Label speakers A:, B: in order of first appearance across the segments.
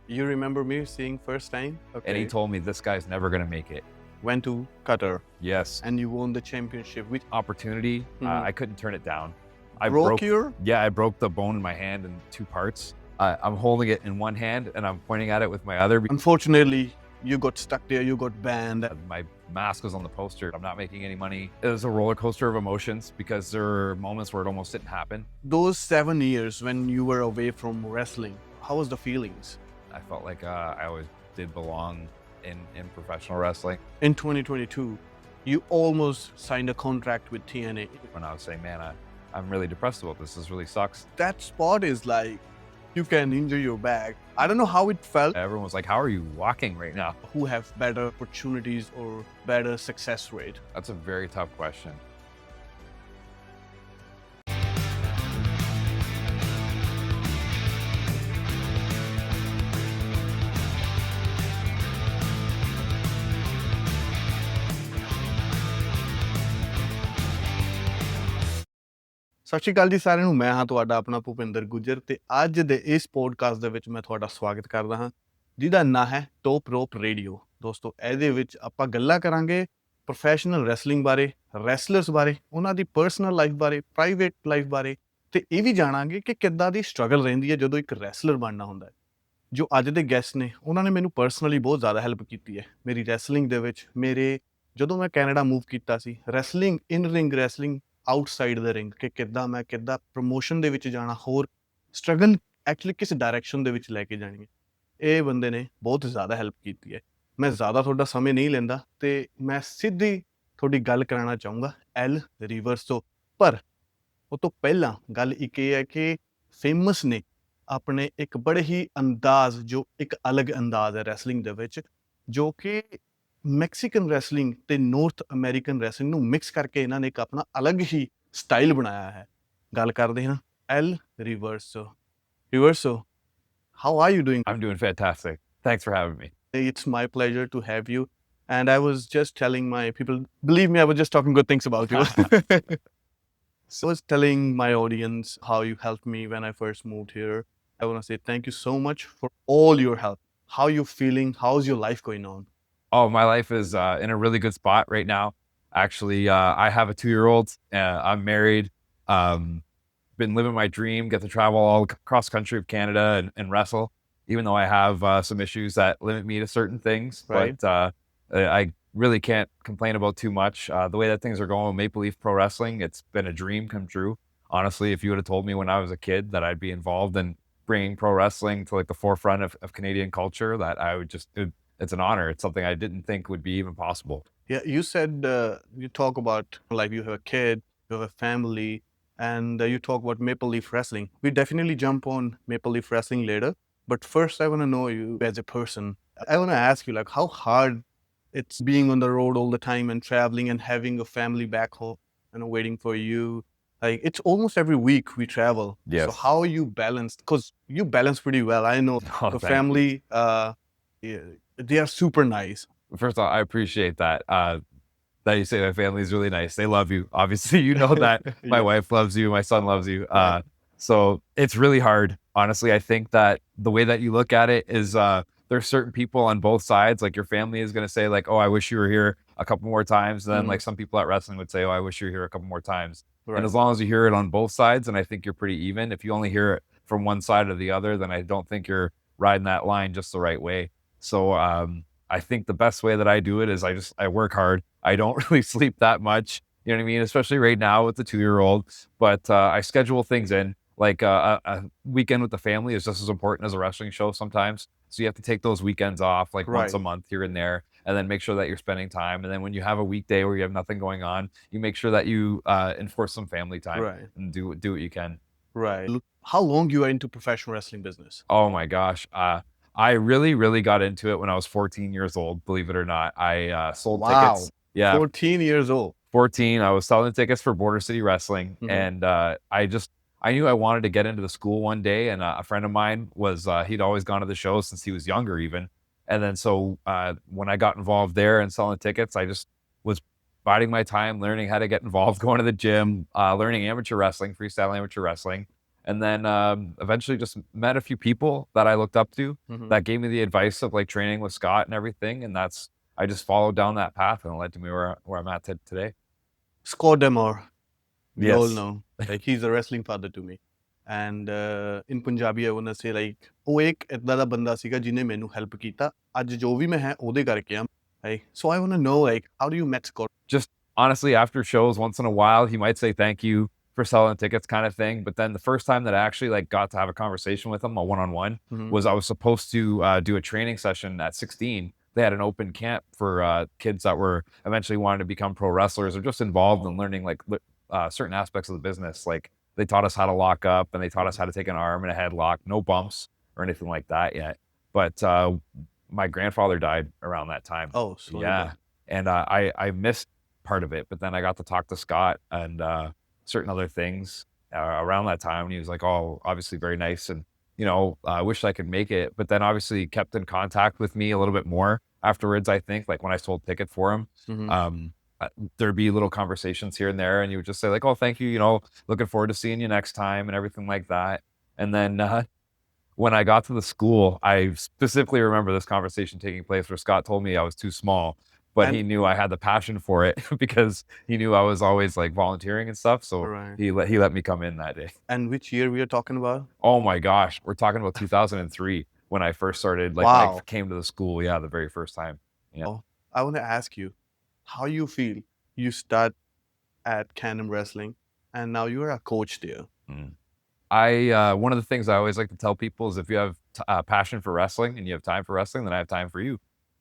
A: You remember me seeing first time? Okay.
B: And he told me this guy's never going to make it.
A: Went to Qatar.
B: Yes.
A: And you won the championship. Which
B: opportunity, I couldn't turn it down. I
A: broke
B: I broke the bone in my hand in 2 parts. I'm holding it in one hand and I'm pointing at it with my other.
A: Unfortunately, you got stuck there, you got banned.
B: My mask was on the poster. I'm not making any money. It was a roller coaster of emotions because there were moments where it almost didn't happen.
A: Those 7 years when you were away from wrestling, how was the feelings?
B: I felt like I always did belong in professional wrestling.
A: In 2022, you almost signed a contract with TNA.
B: When I was saying, man, I'm really depressed about this. This really sucks.
A: That spot is like, you can injure your back. I don't know how it felt.
B: Everyone was like, how are you walking right now?
A: Who have better opportunities or better success rate?
B: That's a very tough question.
A: ਸਤਿ ਸ਼੍ਰੀ ਅਕਾਲ ਜੀ ਸਾਰਿਆਂ ਨੂੰ। ਮੈਂ ਹਾਂ ਤੁਹਾਡਾ ਆਪਣਾ ਭੁਪਿੰਦਰ ਗੁੱਜਰ ਤੇ ਅੱਜ ਦੇ ਇਸ ਪੋਡਕਾਸਟ ਦੇ ਵਿੱਚ ਮੈਂ ਤੁਹਾਡਾ ਸਵਾਗਤ ਕਰਦਾ ਹਾਂ ਜਿਹਦਾ ਨਾਂ ਹੈ ਟੌਪ ਰੋਪ ਰੇਡੀਓ। ਦੋਸਤੋ ਇਹਦੇ ਵਿੱਚ ਆਪਾਂ ਗੱਲਾਂ ਕਰਾਂਗੇ ਪ੍ਰੋਫੈਸ਼ਨਲ ਰੈਸਲਿੰਗ ਬਾਰੇ, ਰੈਸਲਰਸ ਬਾਰੇ, ਉਹਨਾਂ ਦੀ ਪਰਸਨਲ ਲਾਈਫ ਬਾਰੇ, ਪ੍ਰਾਈਵੇਟ ਲਾਈਫ ਬਾਰੇ ਤੇ ਇਹ ਵੀ ਜਾਣਾਂਗੇ ਕਿ ਕਿੱਦਾਂ ਦੀ ਸਟਰਗਲ ਰਹਿੰਦੀ ਹੈ ਜਦੋਂ ਇੱਕ ਰੈਸਲਰ ਬਣਨਾ ਹੁੰਦਾ ਹੈ। ਜੋ ਅੱਜ ਦੇ ਗੈਸਟ ਨੇ ਉਹਨਾਂ ਨੇ ਮੈਨੂੰ ਪਰਸਨਲੀ ਬਹੁਤ ਜ਼ਿਆਦਾ ਹੈਲਪ ਕੀਤੀ ਹੈ ਮੇਰੀ ਰੈਸਲਿੰਗ ਦੇ ਵਿੱਚ। ਜਦੋਂ ਮੈਂ ਕੈਨੇਡਾ ਮੂਵ ਕੀਤਾ ਸੀ, ਰੈਸਲਿੰਗ ਇਨ ਰਿੰਗ ਰੈਸਲਿੰਗ ਆਊਟਸਾਈਡ ਦਾ ਰਿੰਗ ਕਿ ਕਿੱਦਾਂ ਮੈਂ ਪ੍ਰਮੋਸ਼ਨ ਦੇ ਵਿੱਚ ਜਾਣਾ, ਹੋਰ ਸਟਰਗਲ ਐਕਚੁਅਲੀ ਕਿਸ ਡਾਇਰੈਕਸ਼ਨ ਦੇ ਵਿੱਚ ਲੈ ਕੇ ਜਾਣੀ ਹੈ, ਇਹ ਬੰਦੇ ਨੇ ਬਹੁਤ ਜ਼ਿਆਦਾ ਹੈਲਪ ਕੀਤੀ ਹੈ। ਮੈਂ ਜ਼ਿਆਦਾ ਤੁਹਾਡਾ ਸਮੇਂ ਨਹੀਂ ਲੈਂਦਾ ਤੇ ਮੈਂ ਸਿੱਧੀ ਤੁਹਾਡੀ ਗੱਲ ਕਰਾਉਣਾ ਚਾਹੂੰਗਾ ਐਲ ਰਿਵਰਸ ਤੋਂ। ਪਰ ਉਹ ਤੋਂ ਪਹਿਲਾਂ ਗੱਲ ਇੱਕ ਇਹ ਹੈ ਕਿ ਫੇਮਸ ਨੇ ਆਪਣੇ ਇੱਕ ਬੜੇ ਹੀ ਅੰਦਾਜ਼, ਜੋ ਇੱਕ ਅਲੱਗ ਅੰਦਾਜ਼ ਹੈ ਰੈਸਲਿੰਗ ਦੇ ਵਿੱਚ, ਜੋ ਕਿ ਮੈਕਸੀਕਨ ਰੈਸਲਿੰਗ ਤੇ ਨਾਰਥ ਅਮਰੀਕਨ ਰੈਸਲਿੰਗ ਨੂੰ ਮਿਕਸ ਕਰਕੇ ਇਹਨਾਂ ਨੇ ਇੱਕ ਆਪਣਾ ਅਲੱਗ ਹੀ ਸਟਾਈਲ ਬਣਾਇਆ ਹੈ। ਗੱਲ ਕਰਦੇ ਹਾਂ L ਰਿਵਰਸੋ। ਰਿਵਰਸੋ, how are you doing?
B: I'm doing fantastic. Thanks for having me.
A: It's my pleasure to have you. And I was just telling my people, believe me, I was just talking good things about you. So I was telling my audience how you helped me when I first moved here. I want to say thank you so much for all your help. How you feeling? How's your life going on?
B: Oh, my life is in a really good spot right now. Actually, I have a 2-year-old. I'm married. Been living my dream, get to travel all across country of Canada and wrestle, even though I have some issues that limit me to certain things.
A: Right.
B: But I really can't complain about too much. The way that things are going with Maple Leaf Pro Wrestling, it's been a dream come true. Honestly, if you would have told me when I was a kid that I'd be involved in bringing pro wrestling to like the forefront of Canadian culture, that I would just, it's an honor. It's something I didn't think would be even possible.
A: Yeah, you said you talk about like you have a kid, you have a family, and you talk about Maple Leaf Wrestling. We definitely jump on Maple Leaf Wrestling later, but first I want to know you as a person. I want to ask you like how hard it's being on the road all the time and traveling and having a family back home and waiting for you. Like it's almost every week we travel.
B: Yes.
A: So how you balance? Because you balance pretty well. I know
B: Oh,
A: the
B: thank you.
A: family. Yeah, they are super nice.
B: First of all, I appreciate that. That you say my family is really nice. They love you. Obviously, you know that. My
A: Yeah.
B: wife loves you. My son loves you.
A: Right.
B: So it's really hard. Honestly, I think that the way that you look at it is there's certain people on both sides. Like your family is going to say like, oh, I wish you were here a couple more times. And then like some people at wrestling would say, oh, I wish you were here a couple more times.
A: Right.
B: And as long as you hear it on both sides, and I think you're pretty even. If you only hear it from one side or the other, then I don't think you're riding that line just the right way. So I think the best way that I do it is I work hard. I don't really sleep that much. You know what I mean? Especially right now with the 2-year-old. But I schedule things in. Like a weekend with the family is just as important as a wrestling show sometimes. So you have to take those weekends off like once a month here and there, and then make sure that you're spending time. And then when you have a weekday where you have nothing going on, you make sure that you enforce some family time and do what you can.
A: Right. How long you are into professional wrestling business?
B: Oh my gosh. I really got into it when I was 14 years old, believe it or not. I sold tickets. Yeah.
A: 14 years old.
B: 14. I was selling tickets for Border City Wrestling. And I knew I wanted to get into the school one day. And a friend of mine was, he'd always gone to the shows since he was younger even. And then so when I got involved there and selling tickets, I just was biding my time, learning how to get involved, going to the gym, learning amateur wrestling, freestyle amateur wrestling. And then eventually just met a few people that I looked up to that gave me the advice of like training with Scott and everything. And I just followed down that path and it led to me where I'm at today.
A: Scott Demore, we all
B: Yes.
A: know. Like, he's a wrestling father to me. And in Punjabi, I want to say, like, ਉਹ ਇੱਕ ਏਦਾਂ ਦਾ ਬੰਦਾ ਸੀਗਾ ਜਿਹਨੇ ਮੈਨੂੰ help ਕੀਤਾ ਅੱਜ ਜੋ ਵੀ ਮੈਂ ਹੈ ਉਹਦੇ ਕਰਕੇ ਆ so I want to know, like, how do you met Scott?
B: Just honestly, after shows, once in a while, he might say thank you for selling tickets kind of thing. But then the first time that I actually like got to have a conversation with him, a one-on-one, was I was supposed to do a training session at 16. They had an open camp for kids that were eventually wanting to become pro wrestlers or just involved in learning like certain aspects of the business. Like they taught us how to lock up and they taught us how to take an arm and a headlock, no bumps or anything like that yet. But my grandfather died around that time.
A: Oh, so
B: yeah. And I missed part of it, but then I got to talk to Scott and certain other things around that time. And he was like, oh, obviously very nice. And, you know, I wish I could make it, but then obviously kept in contact with me a little bit more afterwards. I think like when I sold ticket for him, there'd be little conversations here and there. And you would just say like, oh, thank you. You know, looking forward to seeing you next time and everything like that. And then when I got to the school, I specifically remember this conversation taking place where Scott told me I was too small, but he knew I had the passion for it because he knew I was always like volunteering and stuff. So he let me come in that day.
A: And which year we are talking about?
B: Oh my gosh, we're talking about 2003 when I first started. Like
A: Wow.
B: I came to the school, yeah, the very first time. Yeah.
A: Oh, I want to ask you, how you feel you start at Can-Am Wrestling and now you are a coach there.
B: One of the things I always like to tell people is if you have passion for wrestling and you have time for wrestling, then I have time for you.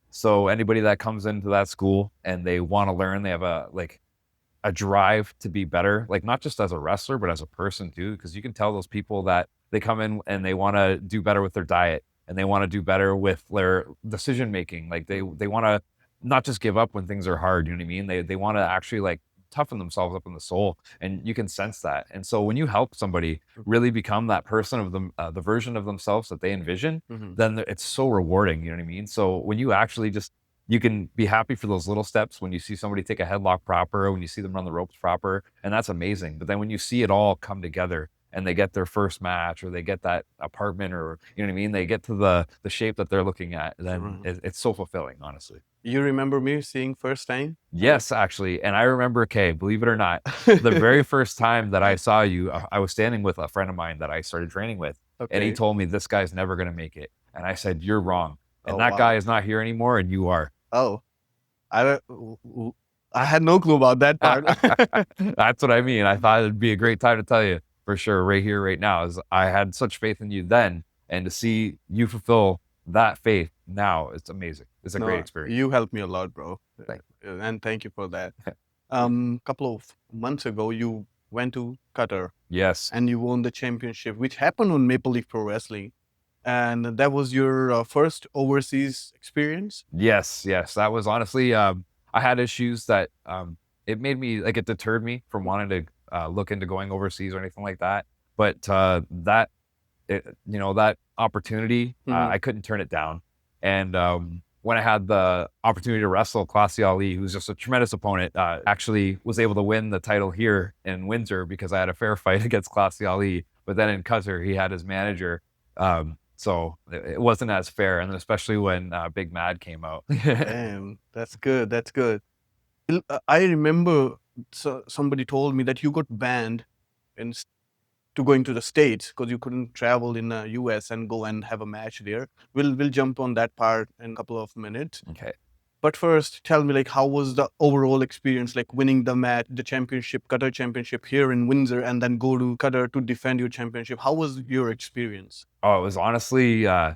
B: So anybody that comes into that school and they want to learn, they have a drive to be better, like not just as a wrestler, but as a person too, because you can tell those people that they come in and they want to do better with their diet and they want to do better with their decision making. Like they want to not just give up when things are hard. You know what I mean? They want to actually like toughen themselves up in the soul, and you can sense that. And so when you help somebody really become that person of them, the version of themselves that they envision, then it's so rewarding. You know what I mean? So when you actually you can be happy for those little steps when you see somebody take a headlock proper, when you see them run the ropes proper, and that's amazing. But then when you see it all come together and they get their first match or they get that apartment or, you know what I mean? They get to the shape that they're looking at, then it's so fulfilling, honestly.
A: You remember me seeing first time?
B: Yes, actually. And I remember, believe it or not, the very first time that I saw you, I was standing with a friend of mine that I started training with. And he told me, this guy's never going to make it. And I said, you're wrong. And that guy is not here anymore and you are.
A: Oh, I had no clue about that part.
B: That's what I mean. I thought it'd be a great time to tell you for sure right here, right now, is I had such faith in you then, and to see you fulfill that faith now, it's amazing. It's a great experience.
A: You helped me a lot, bro.
B: Thank
A: you. And thank you for that. Couple of months ago, you went to Qatar.
B: Yes.
A: And you won the championship, which happened on Maple Leaf Pro Wrestling. And that was your first overseas experience?
B: Yes. That was honestly, I had issues that it made me, like it deterred me from wanting to look into going overseas or anything like that. But that opportunity, I couldn't turn it down. And when I had the opportunity to wrestle Classy Ali, who's just a tremendous opponent, actually was able to win the title here in Windsor because I had a fair fight against Classy Ali. But then in Qatar, he had his manager. So it wasn't as fair. And then especially when Big Mad came out.
A: Damn, that's good. That's good. I remember somebody told me that you got banned to going to the States because you couldn't travel in the US and go and have a match there. We'll jump on that part in a couple of minutes.
B: Okay.
A: But first, tell me, like, how was the overall experience, like winning the match, the championship, Qatar championship here in Windsor, and then go to Qatar to defend your championship? How was your experience?
B: Oh, it was honestly, it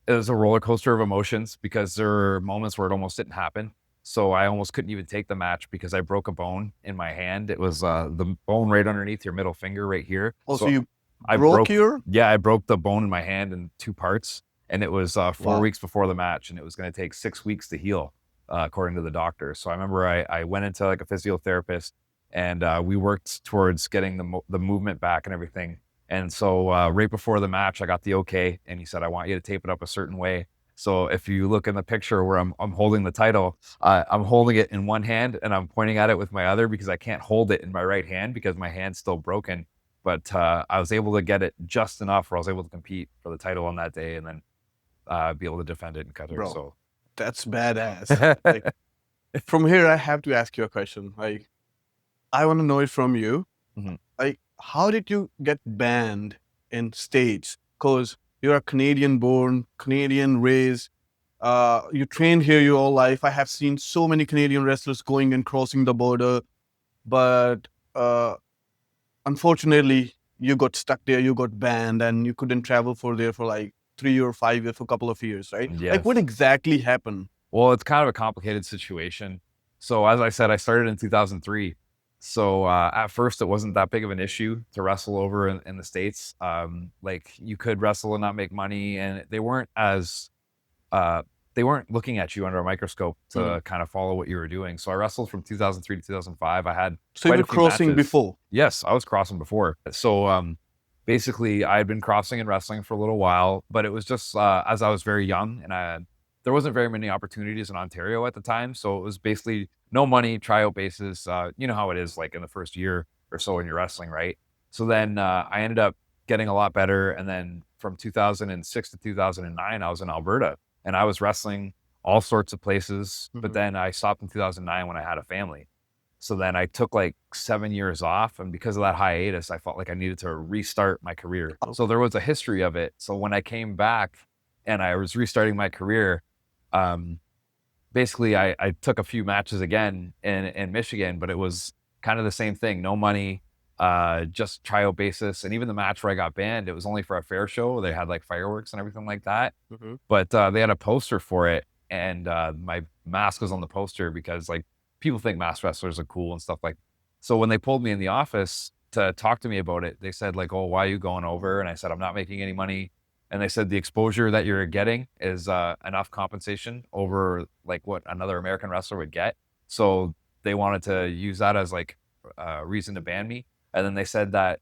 B: was a roller coaster of emotions because there were moments where it almost didn't happen. So I almost couldn't even take the match because I broke a bone in my hand. It was the bone right underneath your middle finger right here.
A: Oh, so you broke your?
B: Yeah, I broke the bone in my hand in 2 parts. And it was 4 weeks before the match. And it was going to take 6 weeks to heal, according to the doctor. So I remember I went into like a physiotherapist and we worked towards getting the movement back and everything. And so right before the match, I got the okay. And he said, I want you to tape it up a certain way. So if you look in the picture where I'm holding the title, I'm holding it in one hand and I'm pointing at it with my other because I can't hold it in my right hand because my hand's still broken. but I was able to get it just enough where I was able to compete for the title on that day and then be able to defend it in Qatar.
A: Bro,
B: So
A: that's badass. Like, from here, I have to ask you a question. Like, I want to know it from you.
B: Mhm.
A: Like, how did you get banned in States? Because you're a Canadian born, Canadian raised. You trained here your whole life. I have seen so many Canadian wrestlers going and crossing the border, but unfortunately, you got stuck there. You got banned, and you couldn't travel for there for like 3 or 5 years, for a couple of years, right? Like, what
B: Yes.
A: exactly happened?
B: Well, it's kind of a complicated situation. So as I said, I started in 2003. So at first, it wasn't that big of an issue to wrestle over in the States. Like you could wrestle and not make money, and uh, they weren't looking at you under a microscope
A: Mhm.
B: to kind of follow what you were doing. So I wrestled from 2003 to 2005. I had
A: So you
B: quite
A: were
B: a few
A: crossing
B: matches.
A: before.
B: Yes, I was crossing before. So basically, I had been crossing and wrestling for a little while, but it was just as I was very young and there wasn't very many opportunities in Ontario at the time. So it was basically no money, tryout basis. You know how it is like in the first year or so when you're wrestling, right? So then I ended up getting a lot better. And then from 2006 to 2009, I was in Alberta and I was wrestling all sorts of places. But
A: Mhm.
B: then I stopped in 2009 when I had a family. So then I took like 7 years off. And because of that hiatus, I felt like I needed to restart my career. So
A: Okay.
B: there was a history of it. So when I came back and I was restarting my career, um, basically I took a few matches again in Michigan, but it was kind of the same thing. No money, just tryout basis. And even the match where I got banned, it was only for a fair show. They had like fireworks and everything like that.
A: Mhm.
B: But they had a poster for it, and my mask was on the poster because like people think mask wrestlers are cool and stuff like. So when they pulled me in the office to talk to me about it, they said like, "Oh, why are you going over?" And I said, "I'm not making any money." And they said the exposure that you're getting is enough compensation over like what another American wrestler would get. So they wanted to use that as like a reason to ban me. And then they said that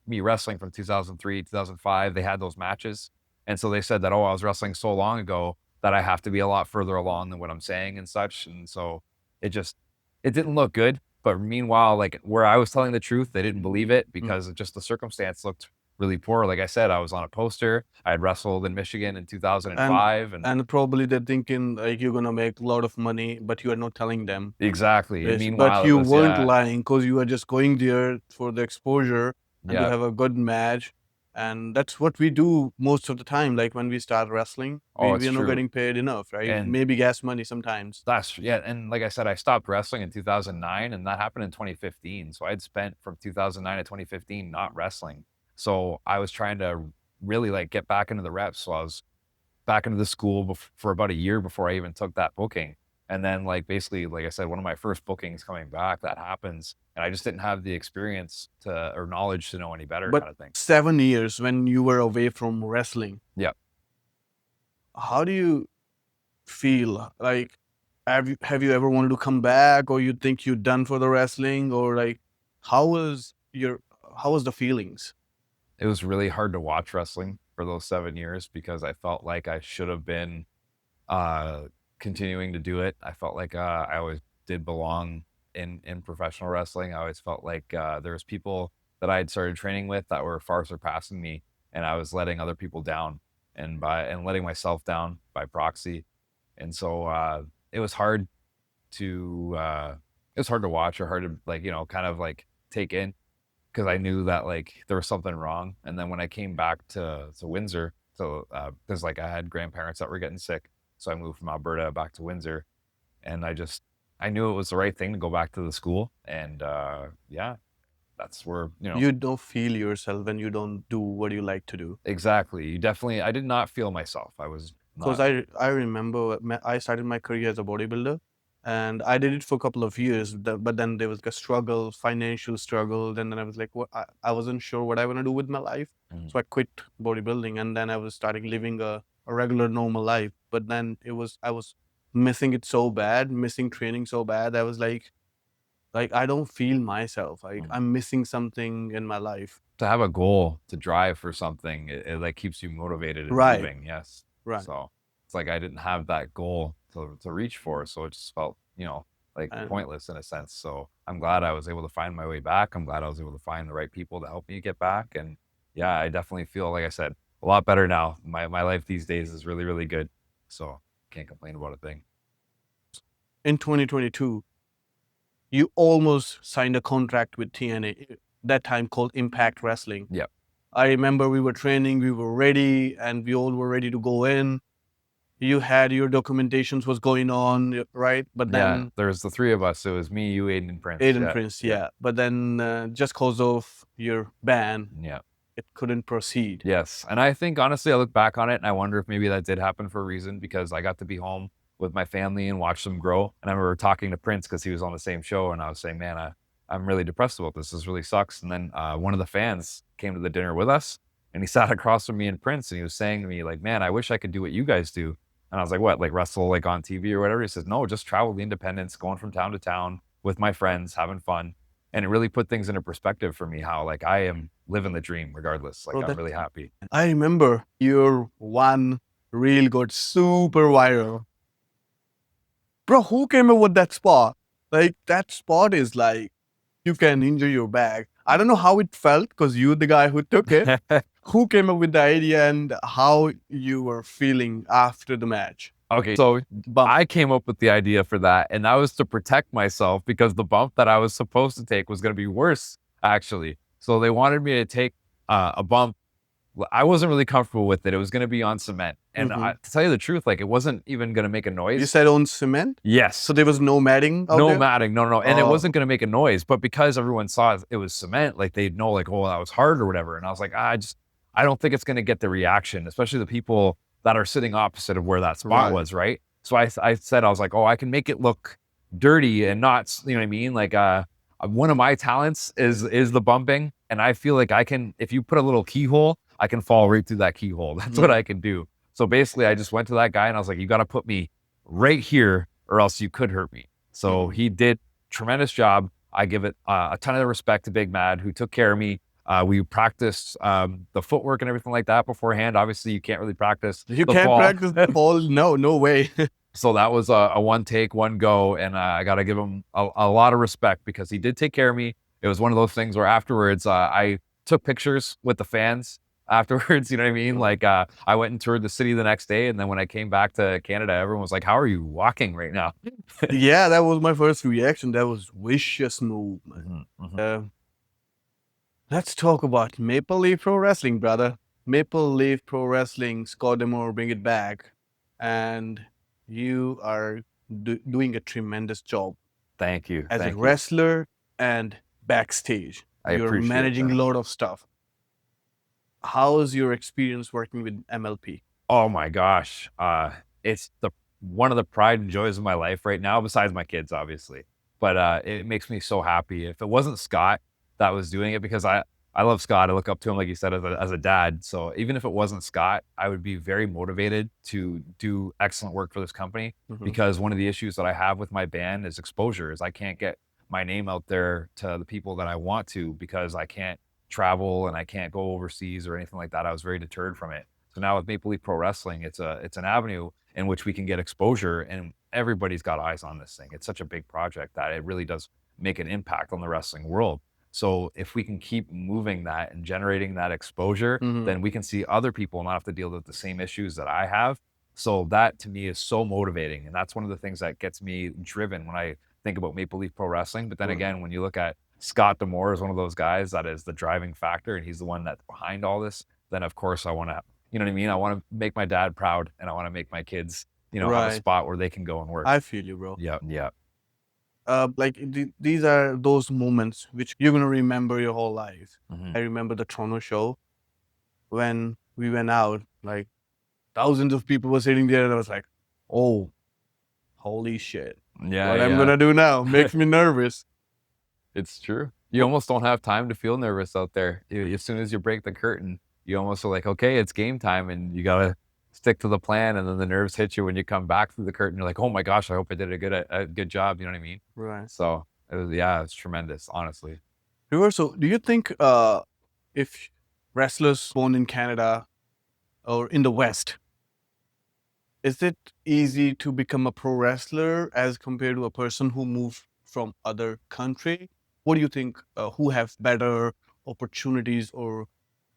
B: me wrestling from 2003, 2005, they had those matches. And so they said that, oh, I was wrestling so long ago that I have to be a lot further along than what I'm saying and such. And so it just, it didn't look good. But meanwhile, like where I was telling the truth, they didn't believe it
A: Mm.
B: because just the circumstance looked really poor. Like I said, I was on a poster. I had wrestled in Michigan in
A: And
B: 2005. And
A: and probably they're thinking like you're gonna make a lot of money, but you are not telling them.
B: exactly. And
A: Yes, but
B: meanwhile, it
A: you
B: was,
A: weren't
B: yeah,
A: lying because you were just going there for the exposure and to
B: yeah.
A: have a good match. And that's what we do most of the time. Like when we start wrestling,
B: Oh,
A: we
B: it's
A: are not
B: true.
A: getting paid enough, right?
B: And
A: Maybe gas money sometimes.
B: that's yeah, and like I said, I stopped wrestling in 2009, and that happened in 2015. So I'd spent from 2009 to 2015 not wrestling. So I was trying to really like get back into the reps. So I was back into the school for about a year before I even took that booking. And then like basically, like I said, one of my first bookings coming back, that happens, and I just didn't have the experience to or knowledge to know any better,
A: But
B: kind of thing.
A: 7 years when you were away from wrestling,
B: Yeah.
A: how do you feel? Like, have you ever wanted to come back, or you think you're done for the wrestling, or like, how was your how was the feelings?
B: It was really hard to watch wrestling for those 7 years because I felt like I should have been uh, continuing to do it. I felt like I always did belong in professional wrestling. I always felt like there was people that I had started training with that were far surpassing me, and I was letting other people down and letting myself down by proxy. And so it was hard to watch or hard to like kind of like take in because I knew that like there was something wrong. And then when I came back to Windsor, so because like I had grandparents that were getting sick, so I moved from Alberta back to Windsor, and I knew it was the right thing to go back to the school, and yeah, that's where
A: You don't feel yourself when you don't do what you like to do.
B: exactly. You definitely, I did not feel myself. I was
A: Because
B: not.
A: I remember I started my career as a bodybuilder, and I did it for a couple of years. But then there was a struggle, financial struggle. Then I was like, what? I wasn't sure what I want to do with my life,
B: Mhm,
A: so I quit bodybuilding, and then I was starting living a regular normal life. But then I was missing it so bad, missing training so bad. I was like I don't feel myself. Like
B: mhm.
A: I'm missing something in my life.
B: To have a goal to drive for something, it like keeps you motivated and
A: Right,
B: moving. Yes.
A: right.
B: So it's like I didn't have that goal to reach for, so it just felt like
A: And
B: pointless in a sense. So I'm glad I was able to find my way back. I'm glad I was able to find the right people to help me get back. And yeah, I definitely feel, like I said, a lot better now. My life these days is really, really good. So can't complain about a thing.
A: in 2022, you almost signed a contract with TNA, that time called Impact Wrestling.
B: Yep.
A: I remember we were training, we were ready, and we all were ready to go in. You had your documentations was going on, right? But
B: Yeah,
A: then
B: there's the three of us. It was me, you, Aiden, and Prince.
A: Aiden
B: Yeah.
A: Prince,
B: Yeah.
A: yeah. But then just cause of your ban,
B: Yeah.
A: it couldn't proceed.
B: Yes. And I think honestly, I look back on it and I wonder if maybe that did happen for a reason, because I got to be home with my family and watch them grow. And I remember talking to Prince because he was on the same show, and I was saying, man, I'm really depressed about this. This really sucks. And then one of the fans came to the dinner with us, and he sat across from me and Prince, and he was saying to me, like, man, I wish I could do what you guys do. And I was like, what, like wrestle like on TV or whatever? He says, no, just travel the independence, going from town to town with my friends, having fun. And it really put things into perspective for me, how like I am living the dream regardless. Like
A: Bro,
B: I'm really happy.
A: I remember your one reel got super viral. Bro, who came up with that spot? Like, that spot is like, you can injure your back. I don't know how it felt because you're the guy who took it. Who came up with the idea and how you were feeling after the match?
B: Okay, so
A: Bump.
B: I came up with the idea for that, and that was to protect myself because the bump that I was supposed to take was going to be worse, actually. So they wanted me to take a bump. I wasn't really comfortable with it. It was going to be on cement, and
A: Mhm.
B: to tell you the truth, like it wasn't even going to make a noise.
A: You said on cement?
B: Yes.
A: So there was no matting out
B: No
A: there?
B: matting, no, and it
A: Oh.
B: wasn't going to make a noise. But because everyone saw it was cement, like they'd know, like, oh, that was hard or whatever. And I was like, I don't think it's going to get the reaction, especially the people that are sitting opposite of where that spot
A: Right.
B: was, right? So I said, I was like, oh, I can make it look dirty and not, you know what I mean? Like, one of my talents is the bumping, and I feel like I can, if you put a little keyhole, I can fall right through that keyhole. That's what I can do. So basically, I just went to that guy and I was like, you got to put me right here, or else you could hurt me. So he did tremendous job. I give it a ton of respect to Big Mad, who took care of me. We practiced the footwork and everything like that beforehand. Obviously, you can't really practice.
A: You
B: the
A: can't
B: fall.
A: practice the fall. No way.
B: So that was a one take, one go, and I got to give him a lot of respect because he did take care of me. It was one of those things where afterwards I took pictures with the fans afterwards. You know what I mean? Like I went and toured the city the next day, and then when I came back to Canada, everyone was like, "How are you walking right now?"
A: Yeah, that was my first reaction. That was vicious movement. Let's talk about Maple Leaf Pro Wrestling, brother. Maple Leaf Pro Wrestling, Scott Demore, bring it back. And you are doing a tremendous job
B: Thank you.
A: as a
B: Thank you.
A: wrestler and backstage.
B: I
A: You're
B: appreciate
A: managing
B: that.
A: a lot of stuff. How's your experience working with MLP?
B: Oh my gosh. It's one of the pride and joys of my life right now, besides my kids, obviously. But it makes me so happy. If it wasn't Scott that was doing it, because I love Scott. I look up to him, like you said, as a dad. So even if it wasn't Scott, I would be very motivated to do excellent work for this company, because one of the issues that I have with my band is exposure, is I can't get my name out there to the people that I want to, because I can't travel and I can't go overseas or anything like that. I was very deterred from it. So now with Maple Leaf Pro Wrestling, it's an avenue in which we can get exposure, and everybody's got eyes on this thing. It's such a big project that it really does make an impact on the wrestling world. So if we can keep moving that and generating that exposure, then we can see other people not have to deal with the same issues that I have. So that to me is so motivating. And that's one of the things that gets me driven when I think about Maple Leaf Pro Wrestling. But then again, when you look at Scott Demore is one of those guys that is the driving factor, and he's the one that's behind all this, then of course I want to, you know what I mean? I want to make my dad proud, and I want to make my kids, have a spot where they can go and work.
A: I feel you, bro.
B: Yeah.
A: Like these are those moments which you're gonna remember your whole life. I remember the Toronto show when we went out, like thousands of people were sitting there, and I was like, "Oh, holy shit!
B: Yeah.
A: What I'm gonna do now makes me nervous."
B: It's true. You almost don't have time to feel nervous out there. As soon as you break the curtain, you almost are like, okay, it's game time, and you gotta stick to the plan. And then the nerves hit you when you come back through the curtain. You're like, oh my gosh, I hope I did a good job. You know what I mean?
A: Right.
B: So it's tremendous, honestly.
A: So, do you think if wrestlers born in Canada or in the West is it easy to become a pro wrestler as compared to a person who moved from other country? What do you think? Who have better opportunities or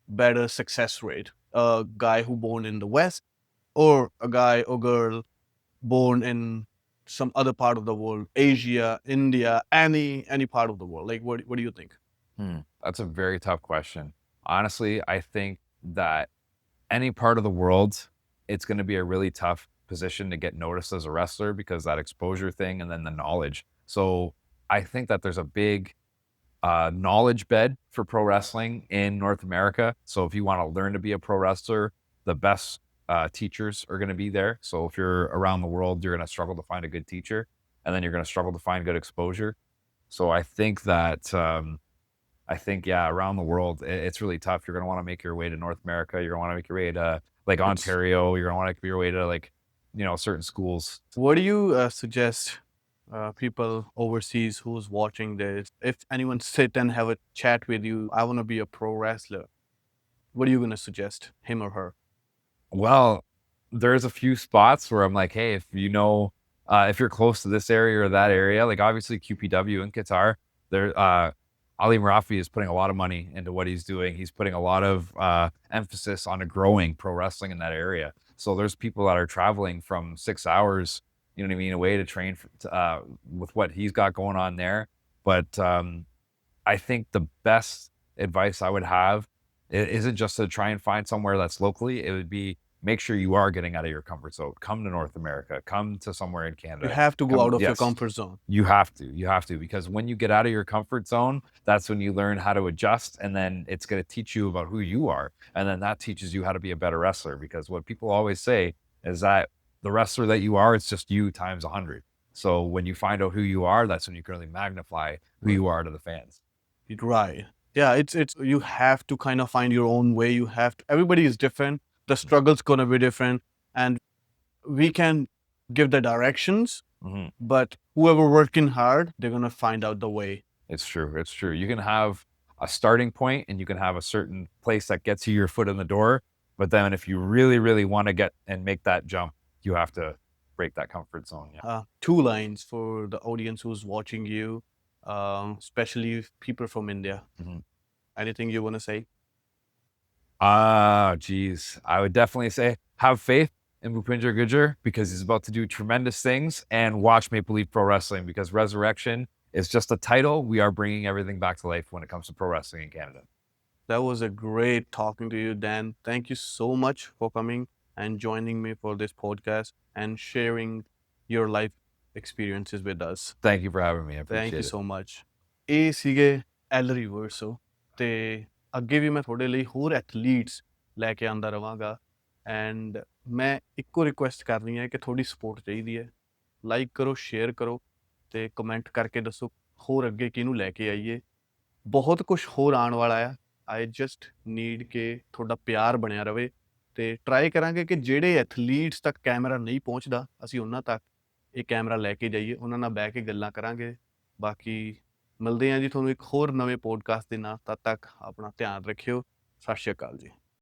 A: better success rate? A guy who born in the West, or a guy or girl born in some other part of the world, Asia, India, any part of the world? Like, what do you think?
B: That's a very tough question. Honestly, I think that any part of the world, it's going to be a really tough position to get noticed as a wrestler because that exposure thing and then the knowledge. So I think that there's a big knowledge bed for pro wrestling in North America. So if you want to learn to be a pro wrestler, the best teachers are going to be there. So if you're around the world, you're going to struggle to find a good teacher, and then you're going to struggle to find good exposure. So I think that yeah, around the world, it's really tough. You're going to want to make your way to North America. You're going to want to make your way to like
A: It's
B: Ontario. You're going to want to make your way to like certain schools.
A: What do you suggest people overseas who's watching this? If anyone sit and have a chat with you, I want to be a pro wrestler. What are you gonna suggest him or her?
B: Well, there's a few spots where I'm like, hey, if you're close to this area or that area, like obviously QPW in Qatar, there, Ali Marafi is putting a lot of money into what he's doing. He's putting a lot of emphasis on a growing pro wrestling in that area. So there's people that are traveling from 6 hours, you know what I mean, away to train with what he's got going on there. But I think the best advice I would have isn't just to try and find somewhere that's locally. It would be make sure you are getting out of your comfort zone. Come to North America. Come to somewhere in
A: You
B: Canada.
A: have to go out of your
B: Yes,
A: comfort zone.
B: you have to. You have to because when you get out of your comfort zone, that's when you learn how to adjust, and then it's going to teach you about who you are, and then that teaches you how to be a better wrestler. Because what people always say is that the wrestler that you are, it's just you times 100. So when you find out who you are, that's when you can really magnify who you are to the fans.
A: Right. Yeah, it's you have to kind of find your own way. You have to, everybody is different. The struggle's gonna be different, and we can give the directions,
B: Mhm.
A: but whoever working hard, they're gonna find out the way.
B: It's true. It's true. You can have a starting point and you can have a certain place that gets you your foot in the door. But then if you really, really want to get and make that jump, you have to break that comfort zone. Yeah.
A: Two lines for the audience who's watching you, especially people from India.
B: Mhm.
A: Anything you want to say?
B: Geez. I would definitely say have faith in Bhupinder Gujjar because he's about to do tremendous things and watch Maple Leaf Pro Wrestling because Resurrection is just a title. We are bringing everything back to life when it comes to pro wrestling in Canada.
A: That was a great talking to you, Dan. Thank you so much for coming and joining me for this podcast and sharing your life experiences with us.
B: Thank you for having me. I
A: Thank you
B: appreciate it.
A: so much. ਇਹ ਸੀਗੇ ਐਲਰੀ ਵਰਸੋ ਤੇ ਅੱਗੇ ਵੀ ਮੈਂ ਤੁਹਾਡੇ ਲਈ ਹੋਰ athletes ਲੈ ਕੇ ਆਂਦਾ ਰਵਾਂਗਾ ਐਂਡ ਮੈਂ ਇੱਕੋ ਰਿਕੁਐਸਟ ਕਰਨੀ ਹੈ ਕਿ ਤੁਹਾਡੀ ਸਪੋਰਟ ਚਾਹੀਦੀ ਹੈ ਲਾਈਕ ਕਰੋ ਸ਼ੇਅਰ ਕਰੋ ਤੇ ਕਮੈਂਟ ਕਰਕੇ ਦੱਸੋ ਹੋਰ ਅੱਗੇ ਕਿਹਨੂੰ ਲੈ ਕੇ ਆਈਏ ਬਹੁਤ ਕੁਝ ਹੋਰ ਆਉਣ ਵਾਲਾ ਆ ਆਈ ਜਸਟ ਨੀਡ ਕਿ ਤੁਹਾਡਾ ਪਿਆਰ ਬਣਿਆ ਰਵੇ ਤੇ ਟਰਾਈ ਕਰਾਂਗੇ ਕਿ ਜਿਹੜੇ ਐਥਲੀਟਸ ਤੱਕ ਕੈਮਰਾ ਨਹੀਂ ਪਹੁੰਚਦਾ ਅਸੀਂ ਉਹਨਾਂ ਤੱਕ ਇਹ ਕੈਮਰਾ ਲੈ ਕੇ ਜਾਈਏ ਉਹਨਾਂ ਨਾਲ ਬਹਿ ਕੇ ਗੱਲਾਂ ਕਰਾਂਗੇ ਬਾਕੀ ਮਿਲਦੇ ਹਾਂ ਜੀ ਤੁਹਾਨੂੰ ਇੱਕ ਹੋਰ ਨਵੇਂ ਪੋਡਕਾਸਟ ਦੇ ਨਾਲ ਤਦ ਤੱਕ ਆਪਣਾ ਧਿਆਨ ਰੱਖਿਓ ਸਤਿ ਸ਼੍ਰੀ ਅਕਾਲ ਜੀ